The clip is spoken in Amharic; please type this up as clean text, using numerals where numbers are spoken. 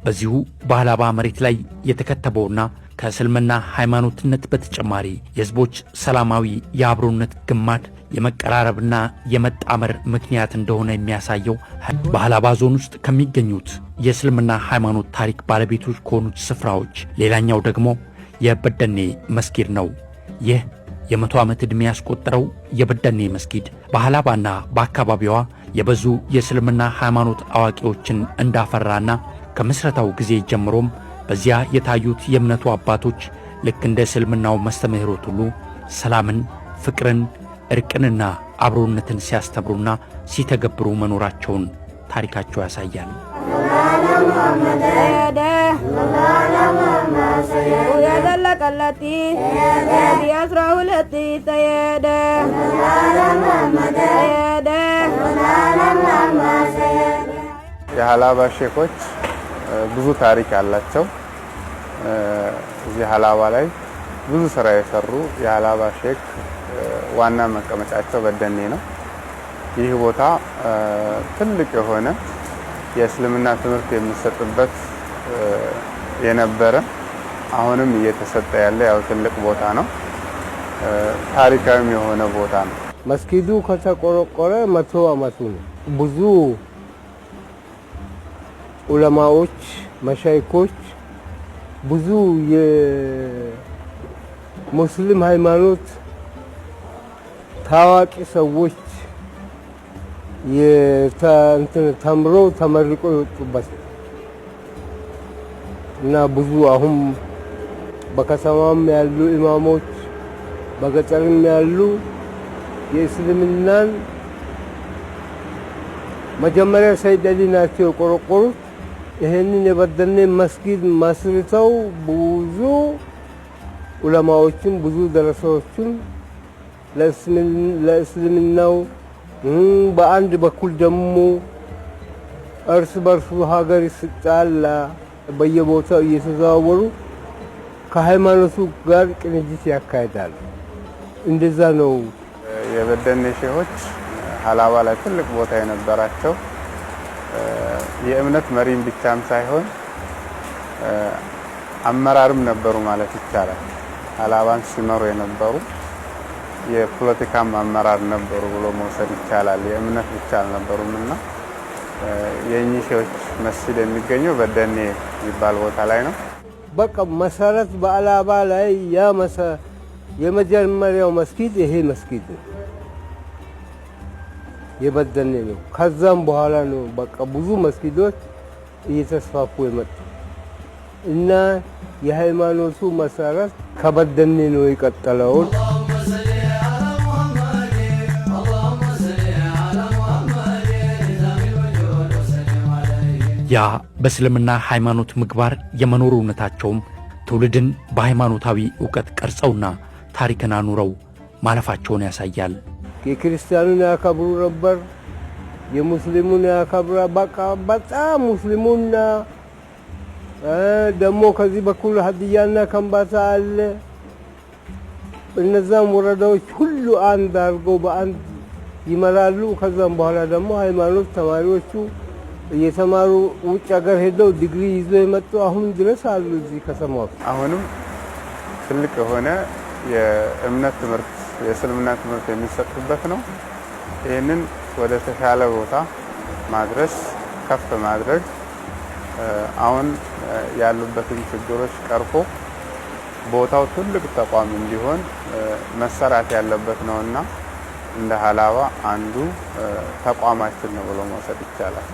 በዚሁ በሃላባ መሬት ላይ የተከተበውና ከእስልምና ሃይማኖትነት በተጨማሪ የህዝቦች ሰላማዊ የአብሮነት ግማድ የመቀራረብና የመጣመር ምክንያት እንደሆነ የሚያሳየው በሃላባ ዞን ውስጥ ከሚገኙት የእስልምና ሃይማኖት ታሪክ ባለቤቶች ከሆኑት ስፍራዎች ሌላኛው ደግሞ የበደኔ መስጊድ ነው። ይህ የ100 ዓመት ዕድሜ ያስቆጠረው የበደኔ መስጊድ በሃላባና በአካባቢዋ የበዙ የእስልምና ሃይማኖት አዋቂዎችን እንዳፈራና ከምስረታው ጊዜ ጀምሮም በዚያ የታዩት የእምነቱ አባቶች ልክ እንደ እስልምናው መስተምህሮት ሁሉ ሰላምን፣ ፍቅርን፣ እርቅንና አብሮነትን ሲያስተምሩና ሲተገብሩ መኖራቸውን ታሪካቸው ያሳያል። የሃላባ ሼኮች ብዙ ታሪክ አላቸው። እዚህ ሃላባ ላይ ብዙ ስራ የሰሩ የሃላባ ሼክ ዋና መቀመጫቸው በደኔ ነው። ይህ ቦታ ትልቅ የሆነ የእስልምና ትምህርት የሚሰጥበት የነበረ አሁንም እየተሰጠ ያለ ያው ትልቅ ቦታ ነው። ታሪካዊም የሆነ ቦታ ነው። መስጊዱ ከተቆረቆረ 100 ዓመቱ ነው። ብዙ ዑለማዎች፣ መሻይኮች፣ ብዙ የሙስሊም ሃይማኖት ታዋቂ ሰዎች ተምረው ተመርቀው የወጡበት እና ብዙ አሁን በከተማም ያሉ ኢማሞች በገጠርም ያሉ የእስልምናን መጀመሪያ ሰይድ አሊ ናቸው የቆረቆሩት። ይሄንን የበደኔ መስጊድ መስርተው ብዙ ዑለማዎችን ብዙ ደረሳዎችን ለእስልምናው በአንድ በኩል ደግሞ እርስ በርሱ ሀገር ሲጣላ በየቦታው እየተዘዋወሩ ከሃይማኖቱ ጋር ቅንጅት ያካሂዳሉ። እንደዛ ነው። የበደኔ ሼሆች ሃላባ ላይ ትልቅ ቦታ የነበራቸው የእምነት መሪም ብቻም ሳይሆን አመራርም ነበሩ ማለት ይቻላል። ሃላባን ሲመሩ የነበሩ የፖለቲካም አመራር ነበሩ ብሎ መውሰድ ይቻላል። የእምነት ብቻ አልነበሩምና የእኚህ ሼሆች መስጊድ የሚገኘው በደኔ የሚባል ቦታ ላይ ነው። በቃ መሰረት በሃላባ ላይ የመጀመሪያው መስጊድ ይሄ መስጊድ ነው፣ የበደኔ ነው። ከዛም በኋላ ነው በቃ ብዙ መስጊዶች እየተስፋፉ የመጡ እና የሃይማኖቱ መሰረት ከበደኔ ነው የቀጠለው። ያ በእስልምና ሃይማኖት ምግባር የመኖር እውነታቸውም ትውልድን በሃይማኖታዊ ዕውቀት ቀርጸውና ታሪክን አኑረው ማለፋቸውን ያሳያል። የክርስቲያኑን ያከብሩ ነበር፣ የሙስሊሙን ያከብራ በቃ በጣም ሙስሊሙና ደግሞ ከዚህ በኩል ሀዲያና ከምባታ አለ። እነዛም ወረዳዎች ሁሉ አንድ አድርገው በአንድ ይመራሉ። ከዛም በኋላ ደግሞ ሃይማኖት ተማሪዎቹ እየተማሩ ውጭ ሀገር ሄደው ዲግሪ ይዘው የመጡ አሁን ድረስ አሉ እዚህ ከተማው። አሁንም ትልቅ የሆነ የእምነት ትምህርት የእስልምና ትምህርት የሚሰጥበት ነው። ይህንን ወደ ተሻለ ቦታ ማድረስ ከፍ ማድረግ አሁን ያሉበትን ችግሮች ቀርፎ ቦታው ትልቅ ተቋም እንዲሆን መሰራት ያለበት ነውና እንደ ሃላባ አንዱ ተቋማችን ነው ብሎ መውሰድ ይቻላል።